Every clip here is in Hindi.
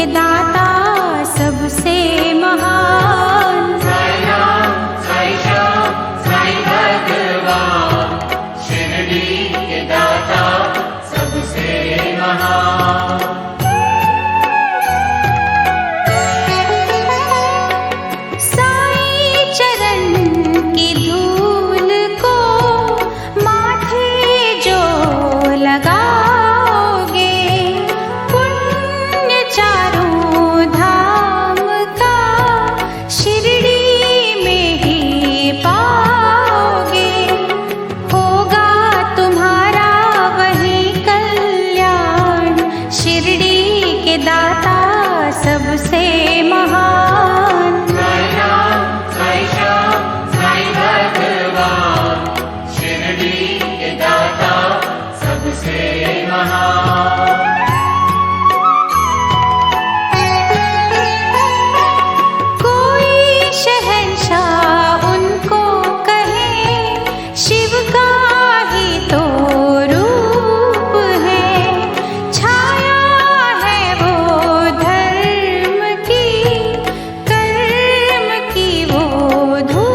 के दाता सबसे महान। साईं राम, साईं श्याम, साईं भगवान, शिरडी के दाता सबसे महान। साईं चरण की धूल को माथे जो लगाओगे, पुण्य चारों धाम का शिरडी में ही पाओगे। होगा तुम्हारा वही कल्याण, शिरडी के दाता सबसे महान। साईं राम, साईं श्याम, साईं भगवान, शिरडी के दाता सबसे महान। कोई शहंशाह उनको कहे, शिव का ही तो रूप है। छाया है वो धर्म की, कर्म की वो धूप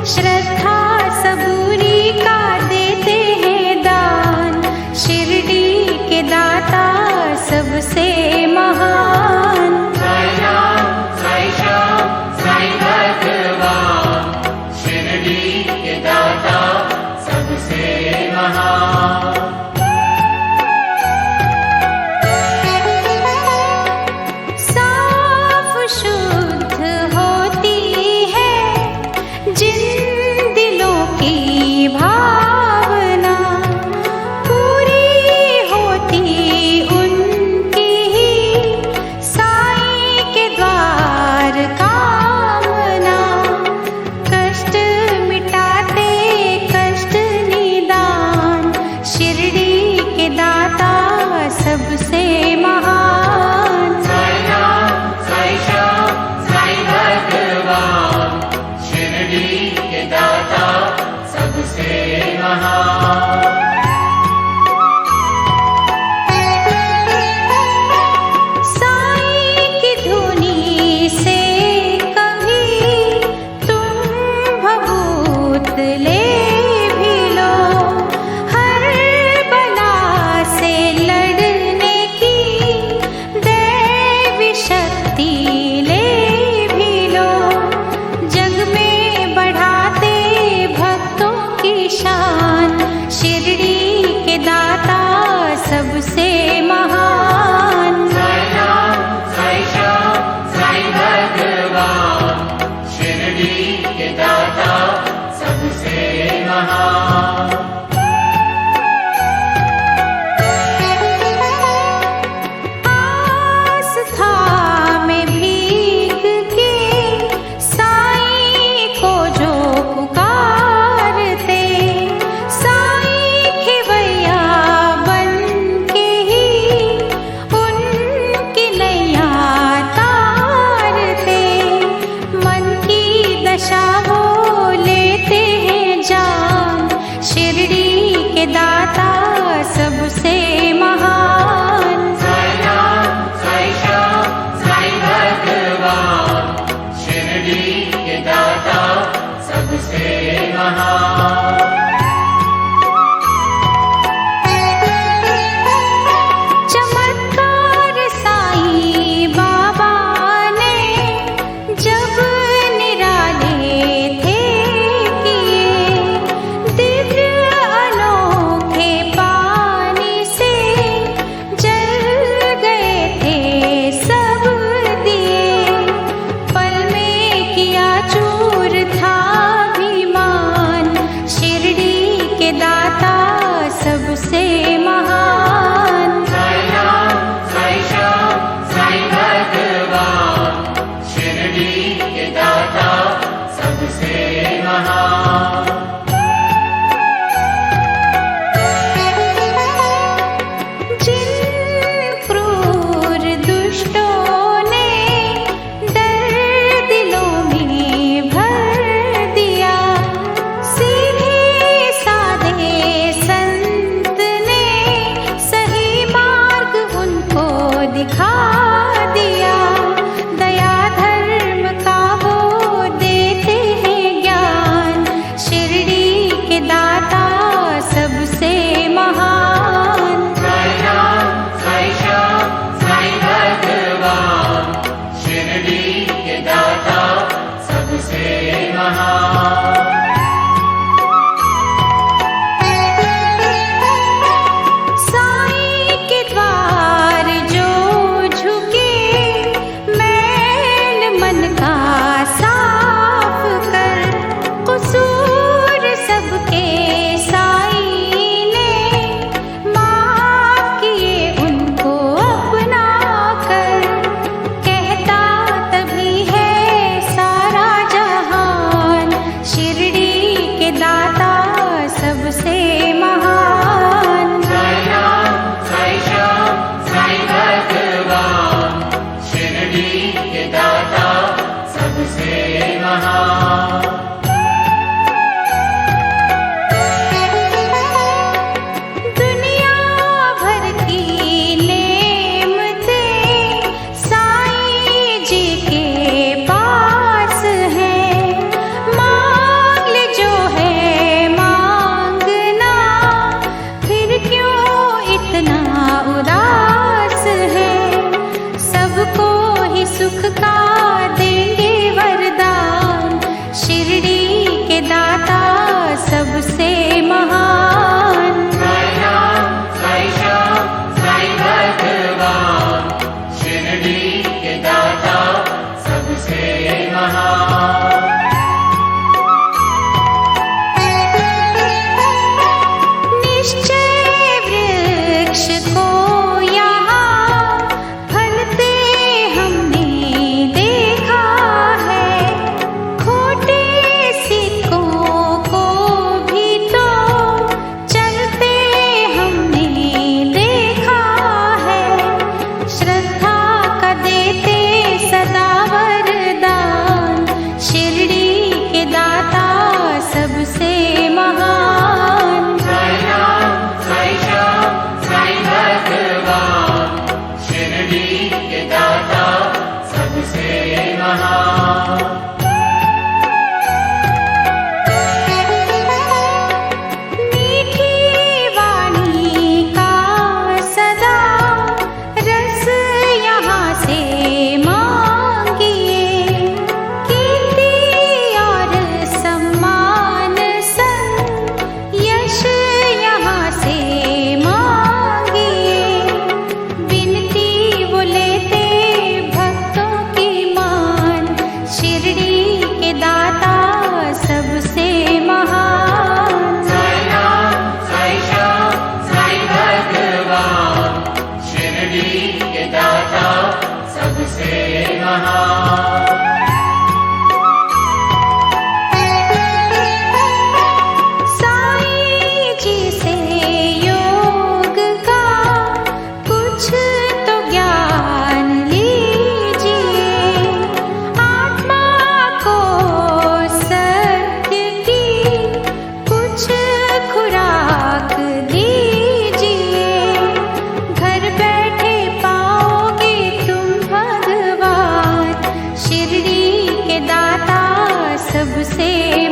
श्रद्धा सबूरी का देते हैं दान, शिरडी के दाता सबसे महान। साई राम साई श्याम साई भगवान, शिरडी के दाता सबसे महान। साफ शुद्ध होती है जिन दिलों की भावना, पूरी होती उनकी ही साईं के द्वार कामना। कष्ट मिटाते कष्ट निदान, शिरडी के दाता सबसे महान। साई राम साई श्याम साई भगवान, शिरडी के दाता सबसे महान। साईं की धुनी से कभी तुम भभूत ले भी लो, हर बला से लड़ने की दैवी शक्ति ले भी लो। जग में बढ़ाते भक्तों की शान, शिरडी के दाता सबसे महान। साई राम साई श्याम साई भगवान, शिरडी के दाता सबसे महान। आस्था में भीग के साईं को जो पुकारते, साईं खिवैया बन के ही उनकी नैया तारते। मन की दशा वो ले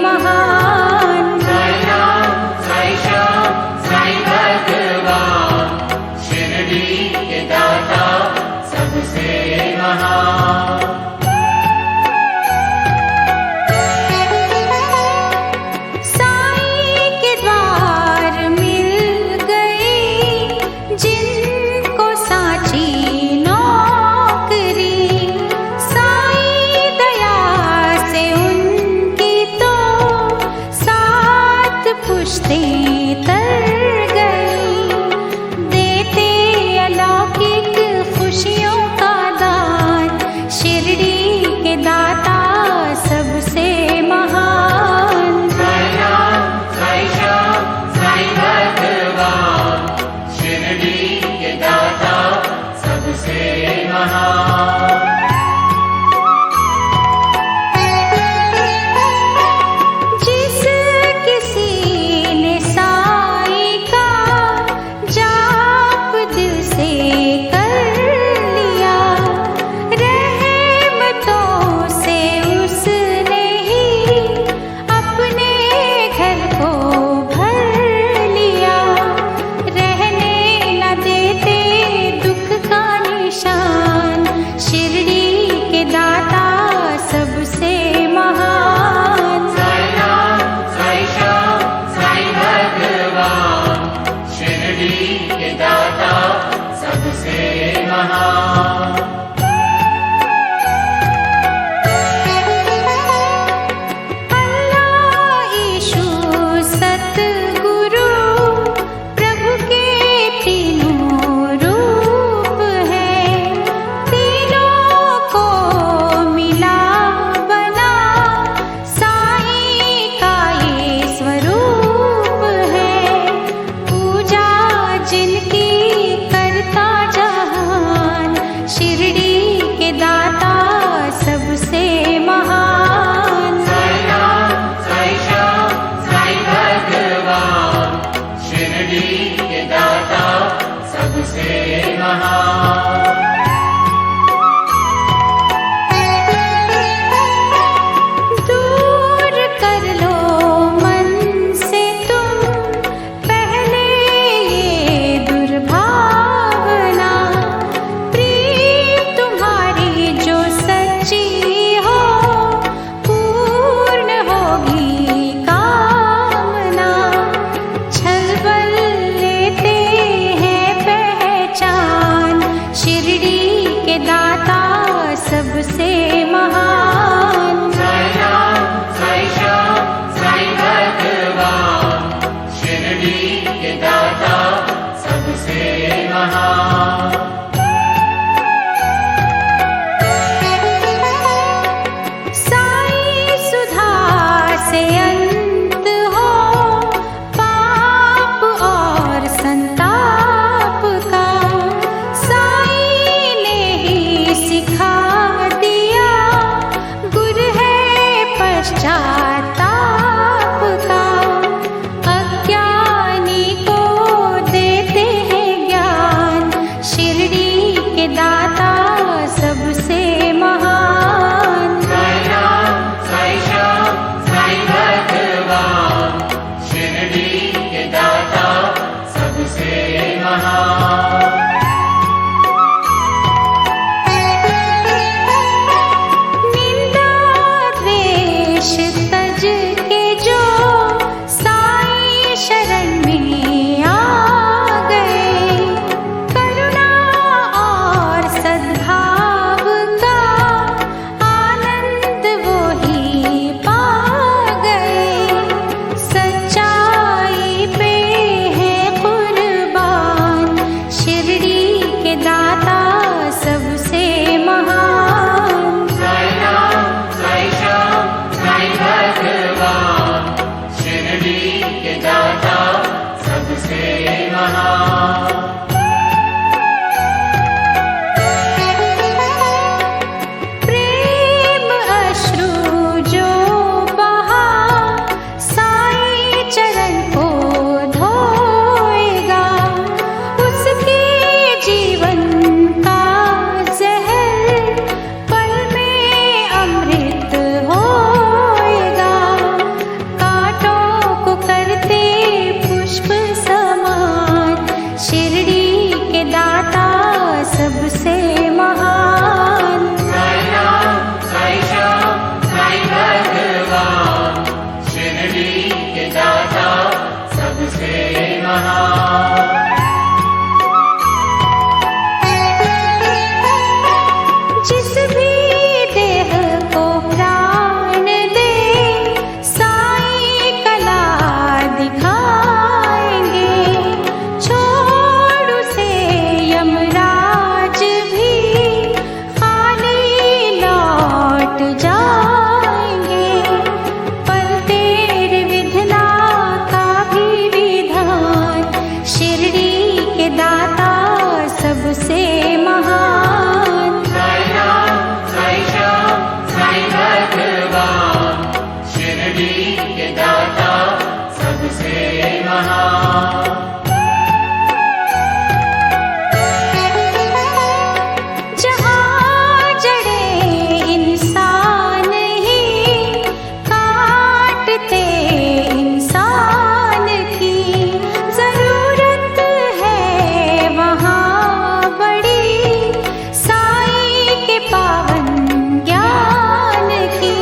महान। साई राम साई श्याम साई भगवान, शिरडी के दाता सबसे महान। साई के द्वार मिल गए जिनको साची नौकरी, साई दया से उनकी तो के दाता सबसे महान। जहाँ जड़े इंसान ही काटते इंसान की जरूरत है वहाँ बड़ी साईं के पावन ज्ञान की।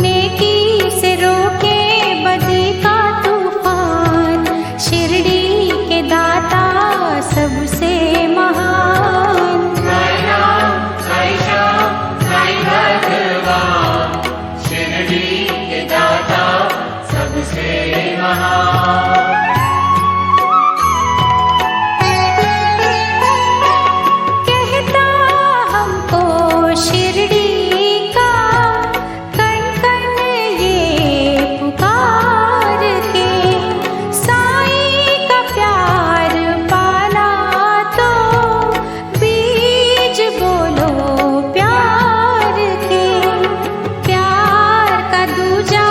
नेकी से रोके बदी का तूफान, शिरडी के दाता सबसे महान। साई राम, साई श्याम, साई भगवान, शिरडी के दाता सबसे महान। कहता हमको शिरडी का कण कण ये पुकार के, साईं का प्यार पाना तो बीज बोलो प्यार के। प्यार का दूजा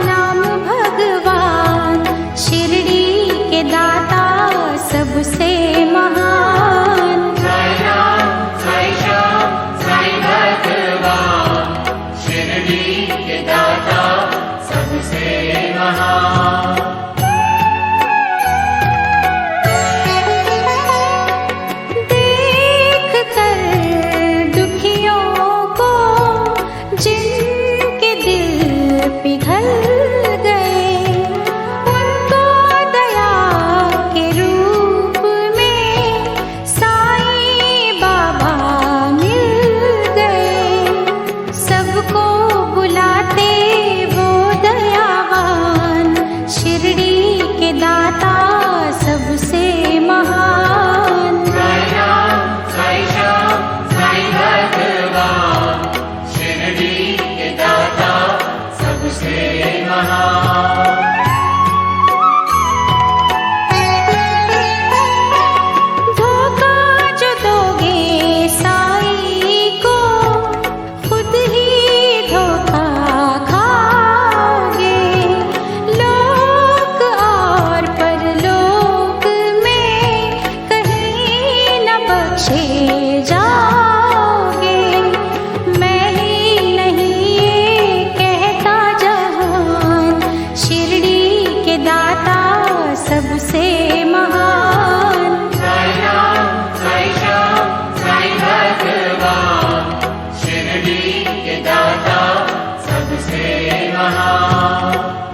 नाम भगवान, शिरडी के दाता सबसे महान। साई राम, साई श्याम, साई भगवान, शिरडी के दाता सबसे महान। देख कर दुखियों को जिनके दिल पिघल गए, उनको दया के रूप में साईं बाबा मिल गए। सबको बुलाते वो दयावान, शिरडी के दाता सबसे महान। साई राम, साई श्याम, साई भगवान, शिरडी के दाता सबसे महान। धोखा जो दोगे साईं को, खुद ही धोखा खाओगे। लोक और परलोक में कहीं न बख्शे जाओगे। मैं ही नहीं ये कहता जहान, शिरडी के दाता सबसे महान। साई राम, साई श्याम, साई भगवान, शिरडी के दाता सबसे महान।